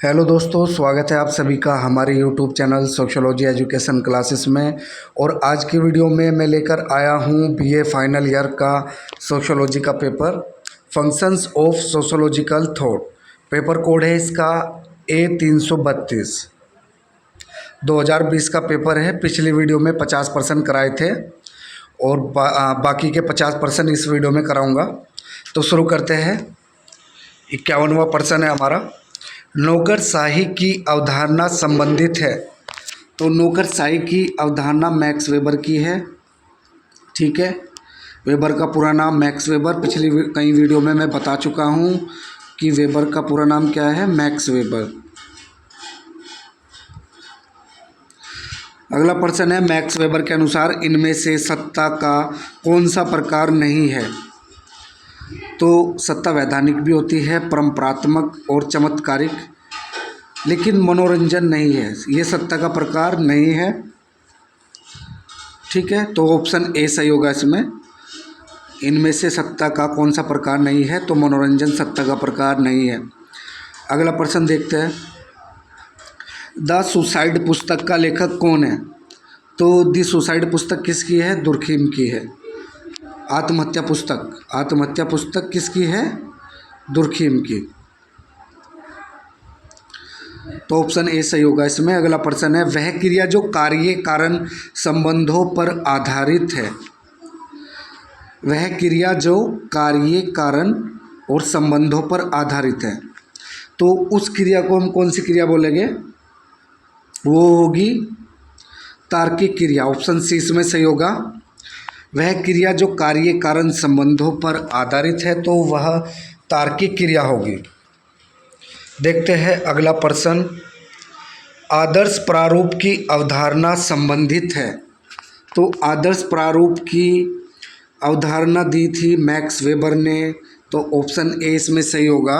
Hello दोस्तों, स्वागत है आप सभी का हमारे YouTube channel sociology education classes में। और आज की वीडियो में मैं लेकर आया हूँ बीए फाइनल ईयर का सोशियोलॉजी का paper, functions of sociological thought. Paper code है इसका A332। 2020 का पेपर है। पिछली वीडियो में 50% कराए थे और बाकी के 50% इस वीडियो में कराऊंगा। तो शुरू करते हैं। 51वां पर्सन है हमारा। नौकरशाही की अवधारणा संबंधित है। तो नौकरशाही की अवधारणा मैक्स वेबर की है। ठीक है, वेबर का पूरा नाम मैक्स वेबर, पिछली कई वीडियो में मैं बता चुका हूँ कि वेबर का पूरा नाम क्या है, मैक्स वेबर। अगला प्रश्न है, मैक्स वेबर के अनुसार इनमें से सत्ता का कौन सा प्रकार नहीं है। तो सत्ता वैधानिक भी होती है, परंपरात्मक और चमत्कारिक, लेकिन मनोरंजन नहीं है। ये सत्ता का प्रकार नहीं है। ठीक है, तो ऑप्शन ए सही होगा इसमें। इनमें से सत्ता का कौन सा प्रकार नहीं है, तो मनोरंजन सत्ता का प्रकार नहीं है। अगला प्रश्न देखते हैं, द सुसाइड पुस्तक का लेखक कौन है। तो द सुसाइड पुस्तक किसकी है, दुर्खीम की है। आत्महत्या पुस्तक किसकी है, दुर्खीम की। तो ऑप्शन ए सही होगा इसमें। अगला प्रश्न है, वह क्रिया जो कार्य कारण संबंधों पर आधारित है। वह क्रिया जो कार्य कारण और संबंधों पर आधारित है, तो उस क्रिया को हम कौन सी क्रिया बोलेंगे, वो होगी तार्किक क्रिया। ऑप्शन सी इसमें सही होगा। वह क्रिया जो कार्य कारण संबंधों पर आधारित है, तो वह तार्किक क्रिया होगी। देखते हैं अगला प्रश्न, आदर्श प्रारूप की अवधारणा संबंधित है। तो आदर्श प्रारूप की अवधारणा दी थी मैक्स वेबर ने, तो ऑप्शन ए इसमें सही होगा।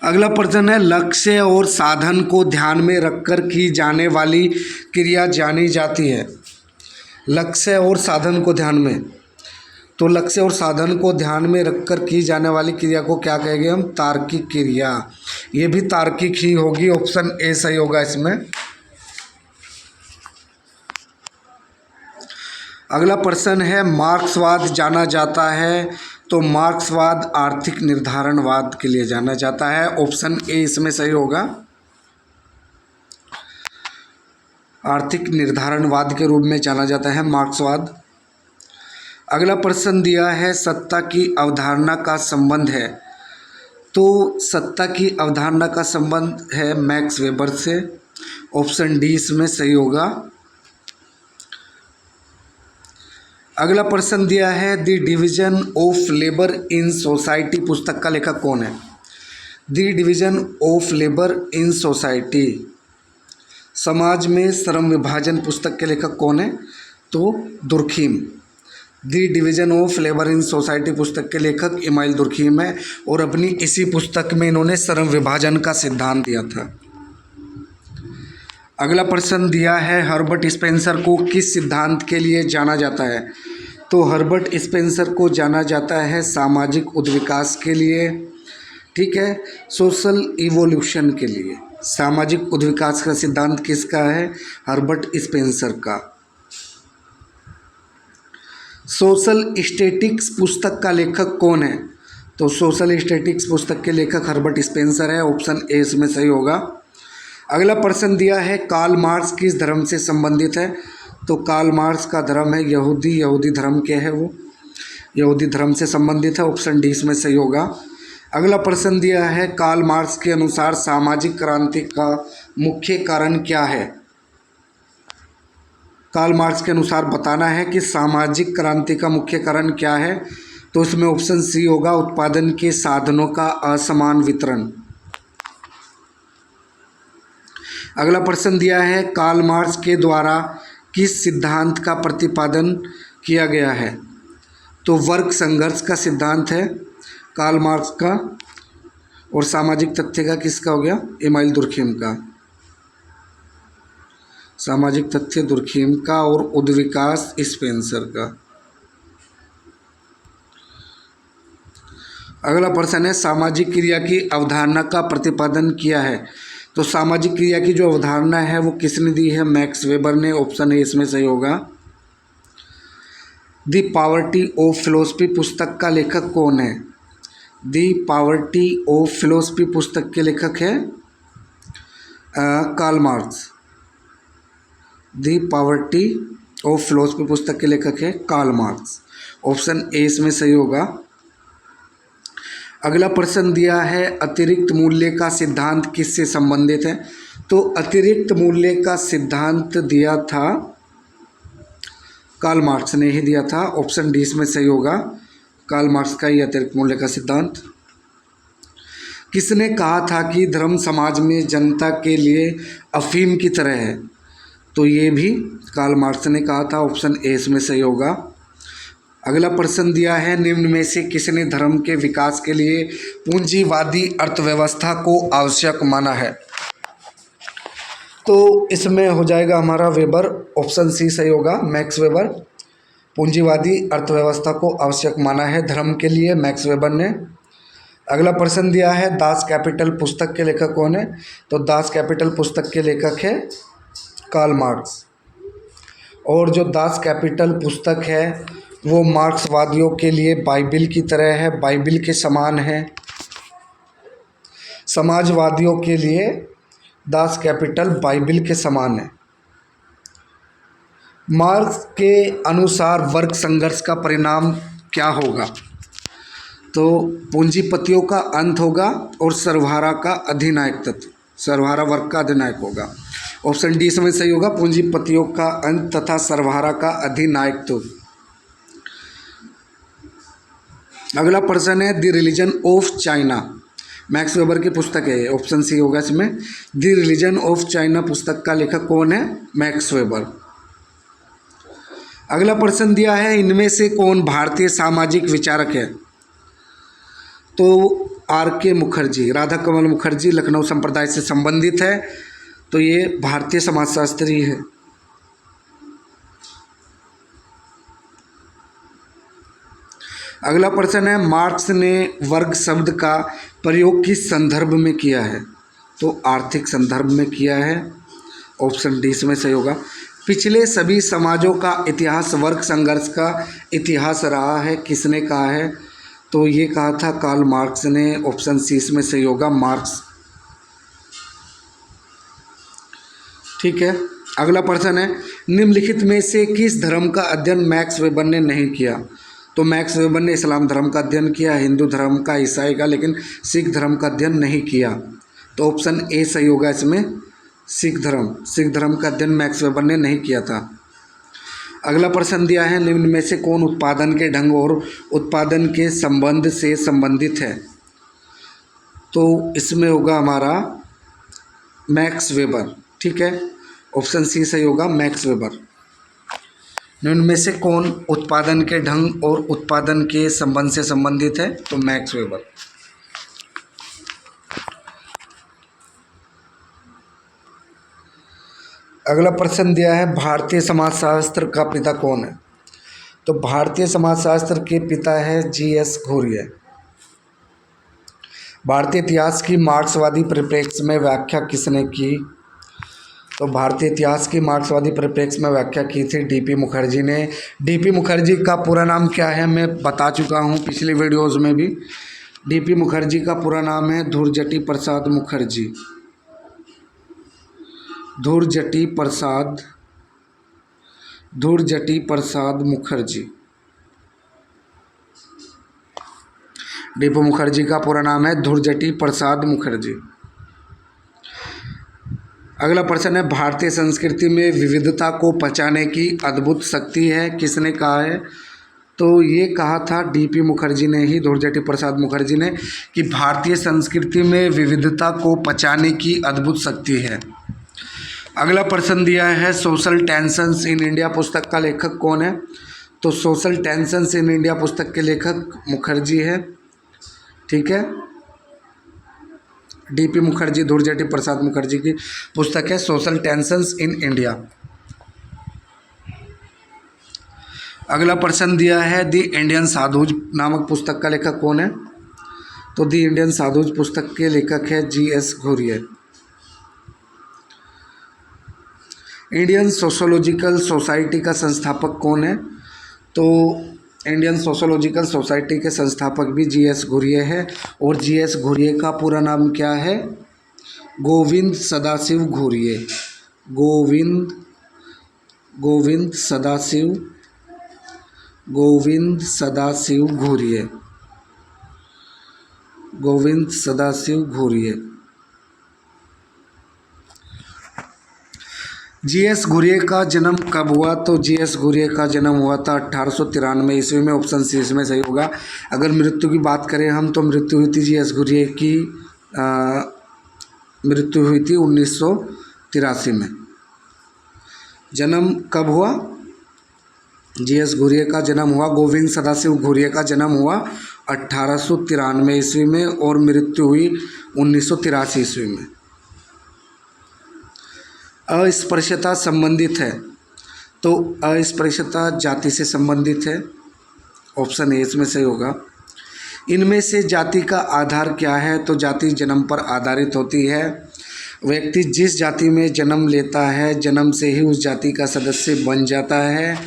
अगला प्रश्न है, लक्ष्य और साधन को ध्यान में रखकर की जाने वाली क्रिया जानी जाती है। लक्ष्य और साधन को ध्यान में, तो लक्ष्य और साधन को ध्यान में रखकर की जाने वाली क्रिया को क्या कहेंगे हम, तार्किक क्रिया। ये भी तार्किक ही होगी। ऑप्शन ए सही होगा इसमें। अगला प्रश्न है, मार्क्सवाद जाना जाता है। तो मार्क्सवाद आर्थिक निर्धारणवाद के लिए जाना जाता है। ऑप्शन ए इसमें सही होगा। आर्थिक निर्धारणवाद के रूप में जाना जाता है मार्क्सवाद। अगला प्रश्न दिया है, सत्ता की अवधारणा का संबंध है। तो सत्ता की अवधारणा का संबंध है मैक्स वेबर से। ऑप्शन डी इसमें सही होगा। अगला प्रश्न दिया है, the division of labour in society पुस्तक का लेखक कौन है। The division of labour in society, समाज में श्रम विभाजन पुस्तक के लेखक कौन है, तो Durkheim. The division of labour in society पुस्तक के लेखक इमाइल दुर्खीम है, और अपनी इसी पुस्तक में इन्होंने श्रम विभाजन का सिद्धांत दिया था। अगला प्रश्न दिया है, हर्बर्ट स्पेंसर को किस सिद्धांत के लिए जाना जाता है। तो हर्बर्ट स्पेंसर को जाना जाता है सामाजिक उद्विकास के लिए। ठीक है, सोशल इवोल्यूशन के लिए। सामाजिक उद्विकास का सिद्धांत किसका है, हर्बर्ट स्पेंसर का। सोशल स्टैटिक्स पुस्तक का लेखक कौन है। तो सोशल स्टैटिक्स पुस्तक के लेखक हर्बर्ट स्पेंसर है। ऑप्शन ए इसमें सही होगा। अगला प्रश्न दिया है, कार्ल मार्क्स किस धर्म से संबंधित है। तो कार्ल मार्क्स का धर्म है यहूदी धर्म के है, वो यहूदी धर्म से संबंधित है। ऑप्शन डी इसमें सही होगा। अगला प्रश्न दिया है, कार्ल मार्क्स के अनुसार सामाजिक क्रांति का मुख्य कारण क्या है। कार्ल मार्क्स के अनुसार बताना है कि सामाजिक क्रांति का मुख्य कारण क्या है। तो इसमें ऑप्शन सी होगा, उत्पादन के साधनों का असमान वितरण। अगला प्रश्न दिया है, कार्ल मार्क्स के द्वारा किस सिद्धांत का प्रतिपादन किया गया है। तो वर्ग संघर्ष का सिद्धांत है कार्ल मार्क्स का, और सामाजिक तथ्य का किसका हो गया, इमाइल दुर्खीम का। सामाजिक तथ्य दुर्खीम का, और उद्विकास स्पेंसर का। अगला प्रश्न है सामाजिक क्रिया की अवधारणा का प्रतिपादन किया है। तो सामाजिक क्रिया की जो अवधारणा है वो किसने दी है? मैक्स वेबर ने। ऑप्शन ए इसमें सही होगा। दी पॉवर्टी ऑफ फिलोसफी पुस्तक का लेखक कौन है? दी पॉवर्टी ऑफ फिलोसफी पुस्तक के लेखक है Karl Marx. The poverty of philosophy पुस्तक के लेखक है कार्ल मार्क्स। ऑप्शन ए इसमें सही होगा। अगला प्रश्न दिया है अतिरिक्त मूल्य का सिद्धांत किससे संबंधित है? तो अतिरिक्त मूल्य का सिद्धांत दिया था कार्ल मार्क्स ने ही दिया था। ऑप्शन डी इसमें सही होगा। कार्ल मार्क्स का ही अतिरिक्त मूल्य का सिद्धांत। किसने कहा था कि धर्म समाज में जनता के लिए अफीम की तरह है? तो ये भी कार्ल मार्क्स ने कहा था। ऑप्शन ए इसमें सही होगा। अगला प्रश्न दिया है निम्न में से किसने धर्म के विकास के लिए पूंजीवादी अर्थव्यवस्था को आवश्यक माना है? तो इसमें हो जाएगा हमारा वेबर। ऑप्शन सी सही होगा, मैक्स वेबर। पूंजीवादी अर्थव्यवस्था को आवश्यक माना है धर्म के लिए मैक्स वेबर ने। अगला प्रश्न दिया है दास कैपिटल पुस्तक के लेखक कौन है? तो दास कैपिटल पुस्तक के लेखक है कार्ल मार्क्स। और जो दास कैपिटल पुस्तक है वो मार्क्सवादियों के लिए बाइबिल की तरह है, बाइबिल के समान है। समाजवादियों के लिए दास कैपिटल बाइबिल के समान है। मार्क्स के अनुसार वर्ग संघर्ष का परिणाम क्या होगा? तो पूंजीपतियों का अंत होगा और सर्वहारा का अधिनायक तत्व, सर्वहारा वर्ग का अधिनायक होगा। ऑप्शन डी इसमें सही होगा, पूंजीपतियों का अंत तथा सर्वहारा का अधिनायकत्व। अगला प्रश्न है the religion of China, max weber की पुस्तक है। ऑप्शन सी होगा इसमें। द रिलीजन ऑफ चाइना पुस्तक का लेखक कौन है? Max weber. अगला प्रश्न दिया है इनमें से कौन भारतीय सामाजिक विचारक है? तो आर के मुखर्जी, राधा कमल मुखर्जी लखनऊ संप्रदाय से संबंधित है, तो ये भारतीय समाजशास्त्री है। अगला प्रश्न है मार्क्स ने वर्ग शब्द का प्रयोग किस संदर्भ में किया है? तो आर्थिक संदर्भ में किया है। ऑप्शन डी इसमें सही होगा। पिछले सभी समाजों का इतिहास वर्ग संघर्ष का इतिहास रहा है, किसने कहा है? तो ये कहा था कार्ल मार्क्स ने। ऑप्शन सी इसमें सही होगा, मार्क्स। ठीक है। अगला प्रश्न है निम्नलिखित में से किस धर्म का अध्ययन मैक्स वेबर ने नहीं किया? तो मैक्स वेबर ने इस्लाम धर्म का अध्ययन किया, हिंदू धर्म का, ईसाई का, लेकिन सिख धर्म का अध्ययन नहीं किया। तो ऑप्शन ए सही होगा इसमें, सिख धर्म का अध्ययन मैक्स वेबर ने नहीं किया था। अगला प्रश्न दिया है निम्न में से कौन उत्पादन के ढंग और उत्पादन के संबंध से संबंधित है? तो इसमें होगा हमारा मैक्स वेबर। ठीक है, ऑप्शन सी सही होगा, मैक्स वेबर। निम्न में से कौन उत्पादन के ढंग और उत्पादन के संबंध से संबंधित है? तो मैक्स वेबर। अगला प्रश्न दिया है भारतीय समाजशास्त्र का पिता कौन है? तो भारतीय समाजशास्त्र के पिता है जी.एस. घुरिये। भारतीय इतिहास की मार्क्सवादी परिप्रेक्ष्य में व्याख्या किसने की? तो भारतीय इतिहास की मार्क्सवादी परिप्रेक्ष्य में व्याख्या की थी डी.पी. मुखर्जी ने। डी.पी. मुखर्जी का पूरा नाम क्या है मैं बता चुका हूँ पिछले वीडियोज़ में भी। डी.पी. मुखर्जी का पूरा नाम है धुरजटी प्रसाद मुखर्जी। धुरजटी प्रसाद मुखर्जी। डी.पी. मुखर्जी का पूरा नाम है धुरजटी प्रसाद मुखर्जी। अगला प्रश्न है भारतीय संस्कृति में विविधता को पहचानने की अद्भुत शक्ति है, किसने कहा है? तो ये कहा था डी.पी. मुखर्जी ने ही, धुरजटी प्रसाद मुखर्जी ने, कि भारतीय संस्कृति में विविधता को पहचानने की अद्भुत शक्ति है। अगला प्रश्न दिया है सोशल टेंशंस इन इंडिया पुस्तक का लेखक कौन है? तो सोशल टेंशंस इन इंडिया पुस्तक के लेखक मुखर्जी है। ठीक है, डी.पी. मुखर्जी, धुरजटी प्रसाद मुखर्जी की पुस्तक है सोशल टेंशंस इन इंडिया। अगला प्रश्न दिया है द इंडियन साधुज नामक पुस्तक का लेखक कौन है? तो दी इंडियन साधुज पुस्तक के लेखक है GS Ghurye. Indian sociological society का संस्थापक कौन है? तो इंडियन सोशोलॉजिकल सोसाइटी के संस्थापक भी GS घुरिये है। और GS घुरिये का पूरा नाम क्या है? गोविंद सदाशिव घुरिये। गोविंद सदाशिव घुरिये। GS घुरिये का जन्म कब हुआ? तो GS घुरिये का जन्म हुआ था 1893 ईस्वी में। ऑप्शन सी इसमें सही होगा। अगर मृत्यु की बात करें हम, तो मृत्यु हुई थी GS घुरिये की मृत्यु हुई थी 1983 में। जन्म कब हुआ? GS घुरिये का जन्म हुआ, गोविंद सदाशिव घुरिये का जन्म हुआ 1893 ईस्वी में और मृत्यु हुई 1983 ईस्वी में। अस्पृश्यता संबंधित है, तो अस्पृश्यता जाति से संबंधित है। ऑप्शन ए इसमें सही होगा। इनमें से जाति का आधार क्या है? तो जाति जन्म पर आधारित होती है। व्यक्ति जिस जाति में जन्म लेता है, जन्म से ही उस जाति का सदस्य बन जाता है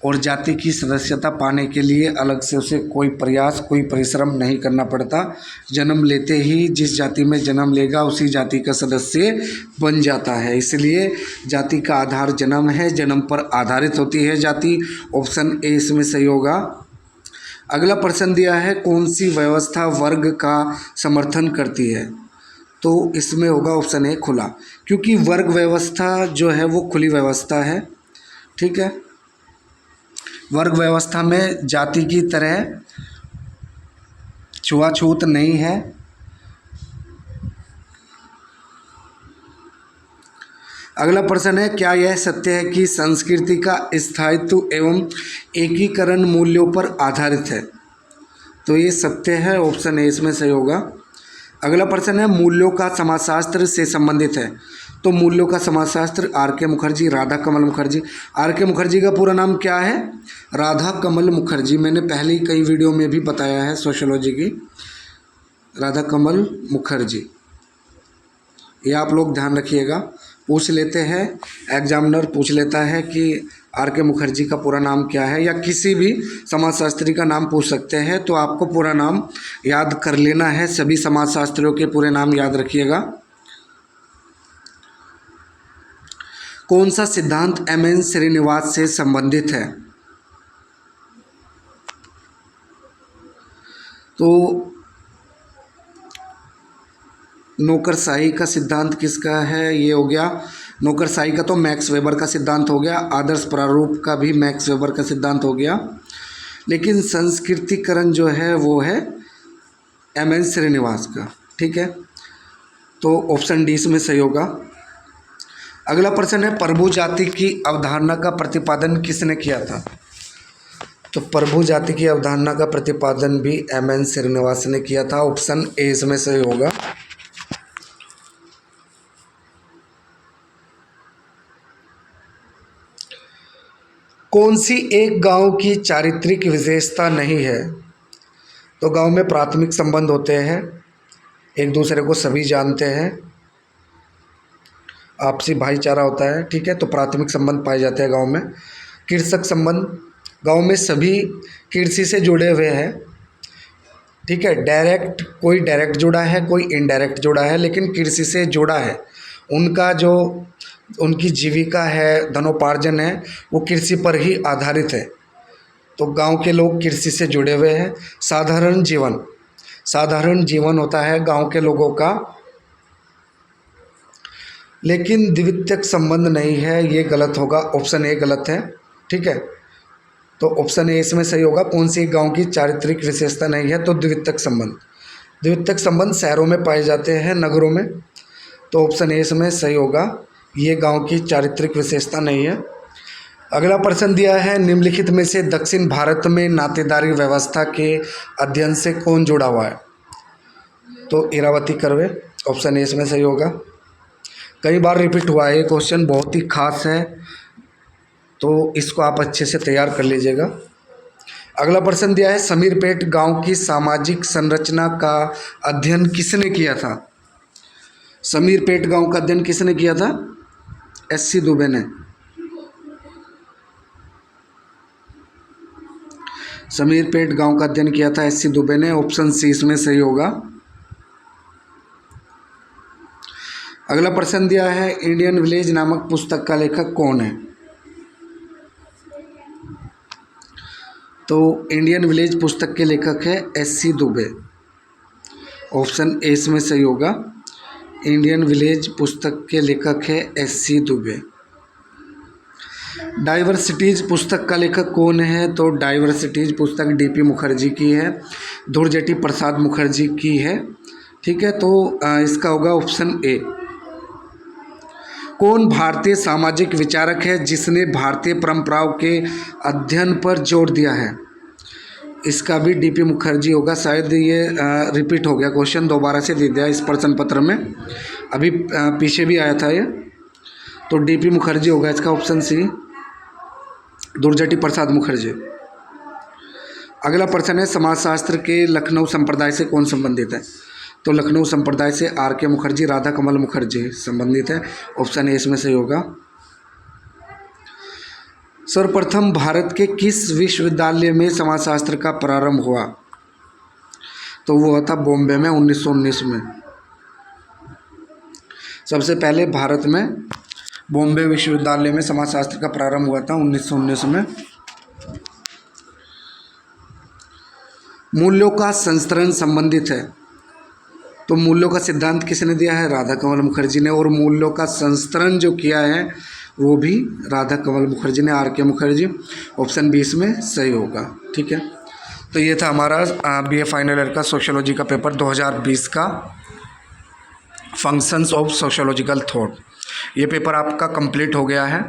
और जाति की सदस्यता पाने के लिए अलग से उसे कोई प्रयास, कोई परिश्रम नहीं करना पड़ता। जन्म लेते ही जिस जाति में जन्म लेगा उसी जाति का सदस्य बन जाता है। इसलिए जाति का आधार जन्म है, जन्म पर आधारित होती है जाति। ऑप्शन ए इसमें सही होगा। अगला प्रश्न दिया है, कौन सी व्यवस्था वर्ग का समर्थन करती है? तो इसमें होगा ऑप्शन ए खुला, क्योंकि वर्ग व्यवस्था जो है वो खुली व्यवस्था है। ठीक है, वर्ग व्यवस्था में जाति की तरह छुआछूत नहीं है। अगला प्रश्न है, क्या यह सत्य है कि संस्कृति का स्थायित्व एवं एकीकरण मूल्यों पर आधारित है? तो ये सत्य है। ऑप्शन ए इसमें सही होगा। अगला प्रश्न है, मूल्यों का समाजशास्त्र से संबंधित है? तो मूल्यों का समाजशास्त्र RK मुखर्जी, राधा कमल मुखर्जी। RK मुखर्जी का पूरा नाम क्या है? राधा कमल मुखर्जी। मैंने पहले कई वीडियो में भी बताया है सोशियोलॉजी की। राधा कमल मुखर्जी, ये आप लोग ध्यान रखिएगा। पूछ लेते हैं, एग्जामिनर पूछ लेता है कि RK मुखर्जी का पूरा नाम क्या है, या किसी भी समाजशास्त्री का नाम पूछ सकते हैं, तो आपको पूरा नाम याद कर लेना है। सभी समाजशास्त्रियों के पूरे नाम याद रखिएगा। कौन सा सिद्धांत MN श्रीनिवास से संबंधित है? तो नौकरशाही का सिद्धांत किसका है? ये हो गया नौकरशाही का, तो मैक्स वेबर का सिद्धांत हो गया। आदर्श प्रारूप का भी मैक्स वेबर का सिद्धांत हो गया। लेकिन संस्कृतिकरण जो है वो है MN श्रीनिवास का। ठीक है, तो ऑप्शन डी इसमें सही होगा। अगला प्रश्न है, प्रभु जाति की अवधारणा का प्रतिपादन किसने किया था? तो प्रभु जाति की अवधारणा का प्रतिपादन भी MN श्रीनिवास ने किया था। ऑप्शन ए इसमें सही होगा। कौन सी एक गांव की चारित्रिक विशेषता नहीं है? तो गांव में प्राथमिक संबंध होते हैं, एक दूसरे को सभी जानते हैं, आपसी भाईचारा होता है। ठीक है, तो प्राथमिक संबंध पाए जाते हैं गांव में। कृषक संबंध, गांव में सभी कृषि से जुड़े हुए हैं। ठीक है, डायरेक्ट, कोई डायरेक्ट जुड़ा है, कोई इनडायरेक्ट जुड़ा है, लेकिन कृषि से जुड़ा है। उनका जो उनकी जीविका है, धनोपार्जन है, वो कृषि पर ही आधारित है। तो गांव के लोग कृषि से जुड़े हुए हैं। साधारण जीवन होता है गांव के लोगों का, लेकिन द्वितीयक संबंध नहीं है, ये गलत होगा। ऑप्शन ए गलत है। ठीक है, तो ऑप्शन ए इसमें सही होगा। कौन सी गांव की चारित्रिक विशेषता नहीं है? तो द्वितीयक संबंध शहरों में पाए जाते हैं, नगरों में। तो ऑप्शन ए इसमें सही होगा, ये गांव की चारित्रिक विशेषता नहीं है। अगला प्रश्न दिया है, निम्नलिखित में से दक्षिण भारत में नातेदारी व्यवस्था के अध्ययन से कौन जुड़ा हुआ है? तो इरावती कर्वे। ऑप्शन ए इसमें सही होगा। कई बार रिपीट हुआ है, ये क्वेश्चन बहुत ही खास है, तो इसको आप अच्छे से तैयार कर लीजिएगा। अगला प्रश्न दिया है, समीरपेट गांव की सामाजिक संरचना का अध्ययन किसने किया था? समीरपेट गांव का अध्ययन किसने किया था? एस.सी. दुबे ने। समीरपेट गांव का अध्ययन किया था एस.सी. दुबे ने। ऑप्शन सी इसमें सही होगा। अगला प्रश्न दिया है, इंडियन विलेज नामक पुस्तक का लेखक कौन है? तो इंडियन विलेज पुस्तक के लेखक है एस.सी. दुबे। ऑप्शन ए इसमें सही होगा। इंडियन विलेज पुस्तक के लेखक है एस.सी. दुबे। डाइवर्सिटीज़ पुस्तक का लेखक कौन है? तो डाइवर्सिटीज़ पुस्तक डी.पी. मुखर्जी की है, धुरजटी प्रसाद मुखर्जी की है। ठीक है, तो इसका होगा ऑप्शन ए। कौन भारतीय सामाजिक विचारक है जिसने भारतीय परंपराओं के अध्ययन पर जोर दिया है? इसका भी डी.पी. मुखर्जी होगा। शायद ये रिपीट हो गया क्वेश्चन, दोबारा से दे दिया इस प्रश्न पत्र में, अभी पीछे भी आया था ये। तो डी.पी. मुखर्जी होगा इसका ऑप्शन सी, धुरजटी प्रसाद मुखर्जी। अगला प्रश्न है, समाजशास्त्र के लखनऊ संप्रदाय से कौन संबंधित है? तो लखनऊ संप्रदाय से आर.के. मुखर्जी, राधा कमल मुखर्जी संबंधित है। ऑप्शन ए इसमें सही होगा। सर्वप्रथम भारत के किस विश्वविद्यालय में समाजशास्त्र का प्रारंभ हुआ? तो वो था बॉम्बे में 1919 में। सबसे पहले भारत में बॉम्बे विश्वविद्यालय में समाजशास्त्र का प्रारंभ हुआ था 1919 में। मूल्यों का संस्तरण संबंधित है, तो मूल्यों का सिद्धांत किसने दिया है? राधा कमल मुखर्जी ने। और मूल्यों का संस्तरण जो किया है वो भी राधा कमल मुखर्जी ने, आर.के. मुखर्जी। ऑप्शन बी इसमें सही होगा। ठीक है, तो ये था हमारा बीए फाइनल ईयर का सोशियोलॉजी का पेपर 2020 का, फंक्शंस ऑफ सोशियोलॉजिकल थॉट। ये पेपर आपका कंप्लीट हो गया है।